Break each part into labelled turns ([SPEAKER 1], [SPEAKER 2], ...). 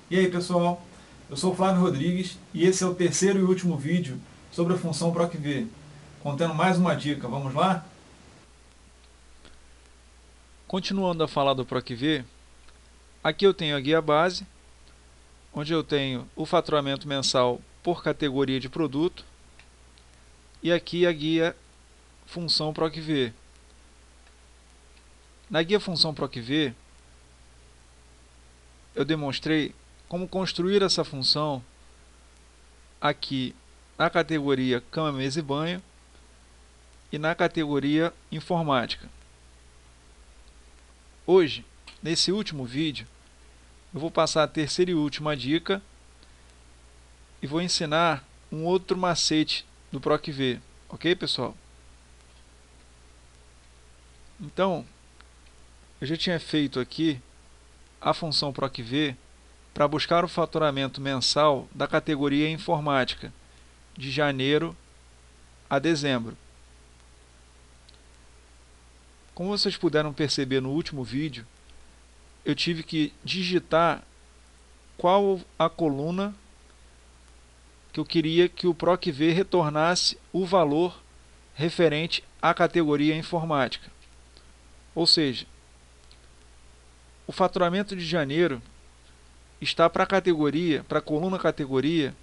[SPEAKER 1] E aí pessoal, eu sou o Flávio Rodrigues e esse é o terceiro e último vídeo sobre a função PROC-V, contendo mais uma dica. Vamos lá?
[SPEAKER 2] Continuando a falar do PROC-V, aqui eu tenho a guia base, onde eu tenho o faturamento mensal por categoria de produto, e aqui a guia função PROC-V. Na guia função PROC-V, eu demonstrei como construir essa função aqui na categoria cama, mesa e banho e na categoria informática. Hoje, nesse último vídeo, eu vou passar a terceira e última dica e vou ensinar um outro macete do PROC-V, ok, pessoal? Então, eu já tinha feito aqui a função PROC-V para buscar o faturamento mensal da categoria informática, de janeiro a dezembro. Como vocês puderam perceber no último vídeo, eu tive que digitar qual a coluna que eu queria que o PROC-V retornasse o valor referente à categoria informática. Ou seja, o faturamento de janeiro está para a categoria, para a coluna categoria,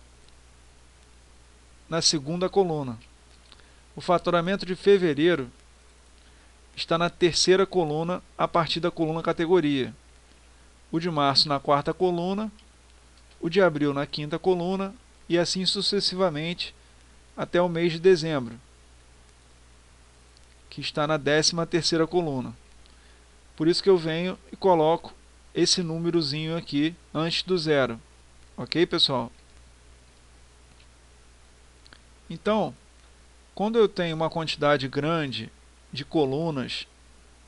[SPEAKER 2] na segunda coluna. O faturamento de fevereiro está na terceira coluna, a partir da coluna categoria. O de março na quarta coluna, o de abril na quinta coluna e assim sucessivamente até o mês de dezembro, que está na 13ª coluna. Por isso que eu venho e coloco esse númerozinho aqui antes do zero. Ok, pessoal? Então, quando eu tenho uma quantidade grande de colunas,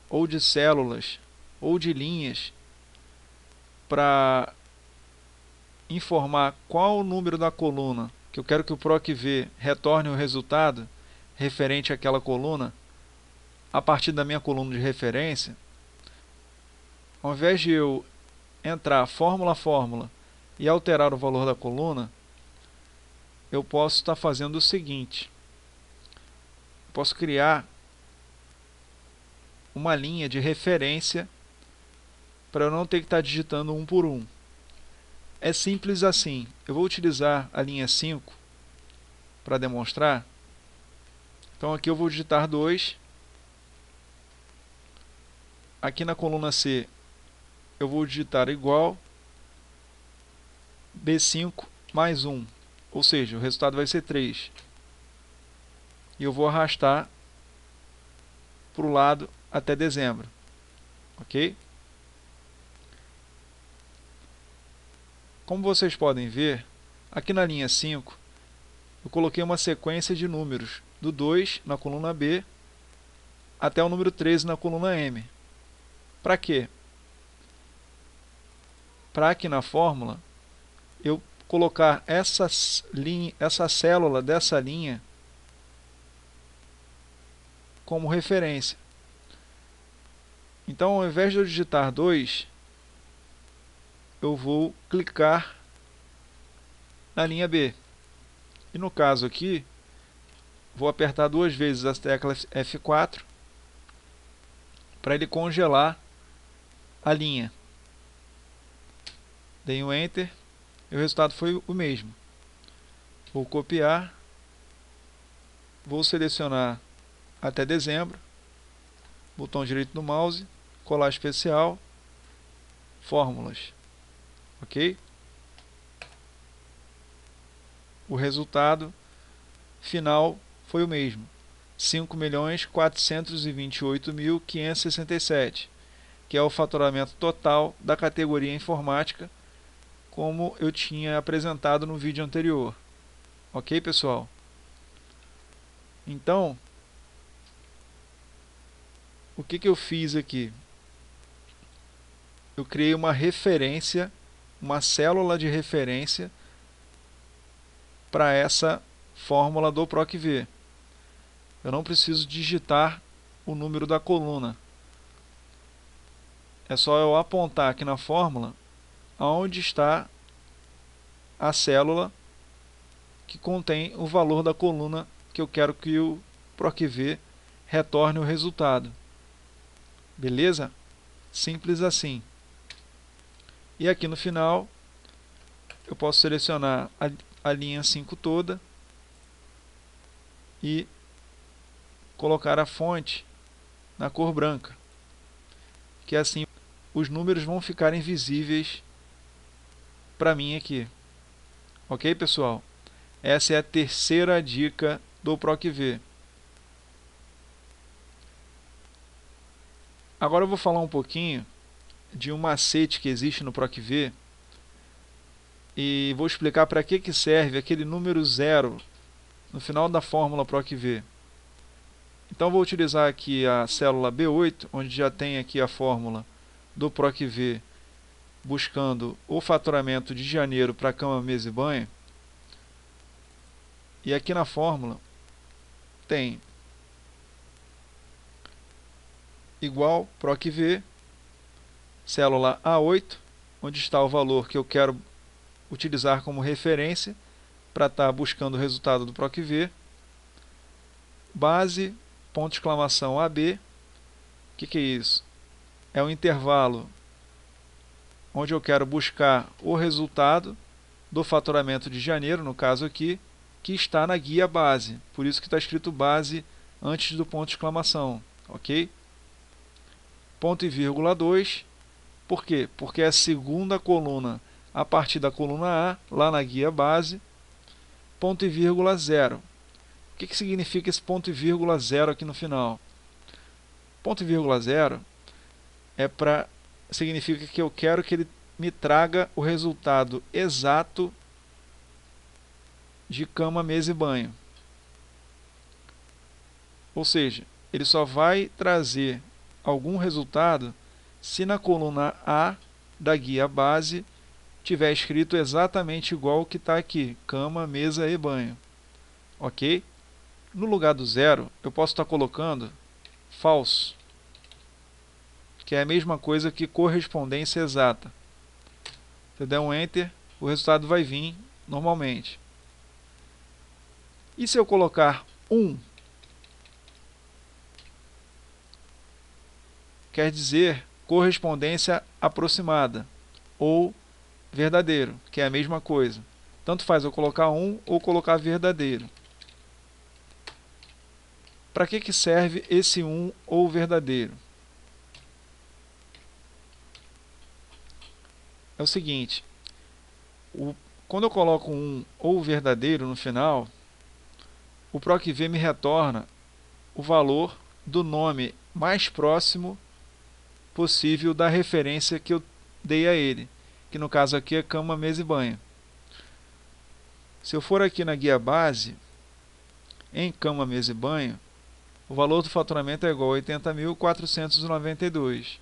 [SPEAKER 2] ou de células, ou de linhas, para informar qual o número da coluna que eu quero que o PROC-V retorne o resultado referente àquela coluna, a partir da minha coluna de referência, ao invés de eu entrar fórmula a fórmula e alterar o valor da coluna, eu posso estar fazendo o seguinte: posso criar uma linha de referência para eu não ter que estar digitando um por um. É simples assim. Eu vou utilizar a linha 5 para demonstrar. Então aqui eu vou digitar 2. Aqui na coluna C eu vou digitar igual B5 mais 1. Ou seja, o resultado vai ser 3. E eu vou arrastar para o lado até dezembro. Ok? Como vocês podem ver, aqui na linha 5, eu coloquei uma sequência de números, do 2 na coluna B até o número 13 na coluna M. Para quê? Para aqui na fórmula, eu colocar essa célula dessa linha como referência. Então, ao invés de eu digitar 2, eu vou clicar na linha B. E no caso aqui, vou apertar 2 vezes as teclas F4 para ele congelar a linha. Dei um Enter e o resultado foi o mesmo. Vou copiar, vou selecionar até dezembro, botão direito do mouse, colar especial, fórmulas. Ok? O resultado final foi o mesmo: 5.428.567, que é o faturamento total da categoria informática, como eu tinha apresentado no vídeo anterior. Ok, pessoal? Então, o que eu fiz aqui? Eu criei uma referência, uma célula de referência para essa fórmula do PROC-V. Eu não preciso digitar o número da coluna. É só eu apontar aqui na fórmula aonde está a célula que contém o valor da coluna que eu quero que o PROC-V retorne o resultado. Beleza? Simples assim. E aqui no final, eu posso selecionar a linha 5 toda e colocar a fonte na cor branca, que assim os números vão ficar invisíveis para mim aqui. Ok, pessoal? Essa é a terceira dica do PROC-V. Agora eu vou falar um pouquinho de um macete que existe no PROC-V e vou explicar para que serve aquele número 0 no final da fórmula PROC-V. Então vou utilizar aqui a célula B8, onde já tem aqui a fórmula do PROC-V buscando o faturamento de janeiro para cama, mesa e banho. E aqui na fórmula tem igual PROC-V, célula A8, onde está o valor que eu quero utilizar como referência para estar buscando o resultado do PROC-V, base, ponto de exclamação AB. O que é isso? É o intervalo onde eu quero buscar o resultado do faturamento de janeiro, no caso aqui, que está na guia base. Por isso que está escrito base antes do ponto de exclamação. Ok? Ponto e vírgula 2. Por quê? Porque é a segunda coluna a partir da coluna A, lá na guia base. Ponto e vírgula 0. O que significa esse ponto e vírgula 0 aqui no final? Ponto e vírgula 0 significa que eu quero que ele me traga o resultado exato de cama, mesa e banho. Ou seja, ele só vai trazer algum resultado se na coluna A da guia base tiver escrito exatamente igual o que está aqui, cama, mesa e banho. Ok? No lugar do 0, eu posso estar colocando falso, que é a mesma coisa que correspondência exata. Se eu der um Enter, o resultado vai vir normalmente. E se eu colocar 1, quer dizer correspondência aproximada, ou verdadeiro, que é a mesma coisa. Tanto faz eu colocar 1 ou colocar verdadeiro. Para que serve esse 1 ou verdadeiro? É o seguinte, quando eu coloco 1 ou verdadeiro no final, o PROC-V me retorna o valor do nome mais próximo possível da referência que eu dei a ele, que no caso aqui é cama, mesa e banho. Se eu for aqui na guia base, em cama, mesa e banho, o valor do faturamento é igual a 80.492.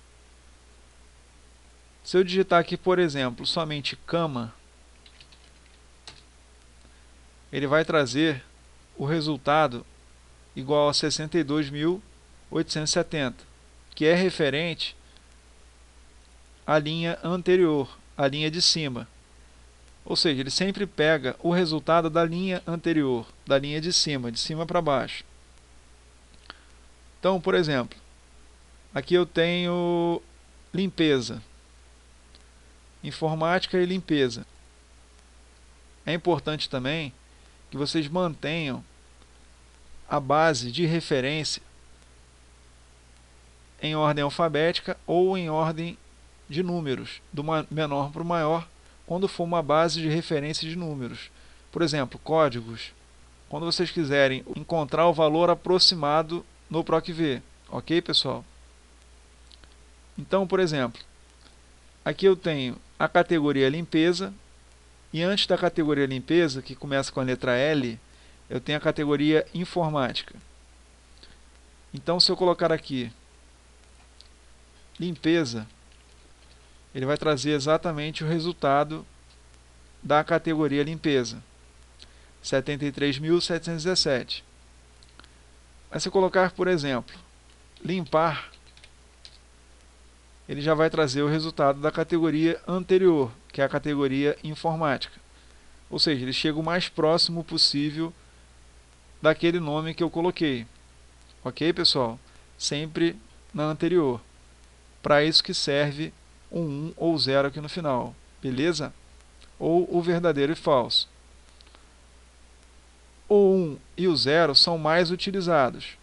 [SPEAKER 2] Se eu digitar aqui, por exemplo, somente cama, ele vai trazer o resultado igual a 62.870, que é referente à linha anterior, à linha de cima. Ou seja, ele sempre pega o resultado da linha anterior, da linha de cima para baixo. Então, por exemplo, aqui eu tenho limpeza, informática e limpeza. É importante também que vocês mantenham a base de referência em ordem alfabética ou em ordem de números, do menor para o maior, quando for uma base de referência de números. Por exemplo, códigos, quando vocês quiserem encontrar o valor aproximado no PROC-V. Ok, pessoal? Então, por exemplo, aqui eu tenho a categoria limpeza, e antes da categoria limpeza, que começa com a letra L, eu tenho a categoria informática. Então, se eu colocar aqui limpeza, ele vai trazer exatamente o resultado da categoria limpeza, 73.717. Mas se eu colocar, por exemplo, limpar, ele já vai trazer o resultado da categoria anterior, que é a categoria informática. Ou seja, ele chega o mais próximo possível daquele nome que eu coloquei. Ok, pessoal? Sempre na anterior. Para isso que serve o 1 ou 0 aqui no final. Beleza? Ou o verdadeiro e falso. O 1 e o 0 são mais utilizados.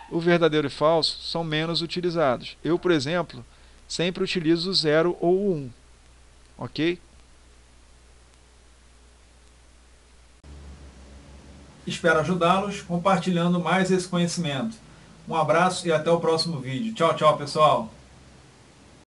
[SPEAKER 2] O verdadeiro e falso são menos utilizados. Eu, por exemplo, sempre utilizo o 0 ou o 1. Ok?
[SPEAKER 1] Espero ajudá-los compartilhando mais esse conhecimento. Um abraço e até o próximo vídeo. Tchau, tchau, pessoal!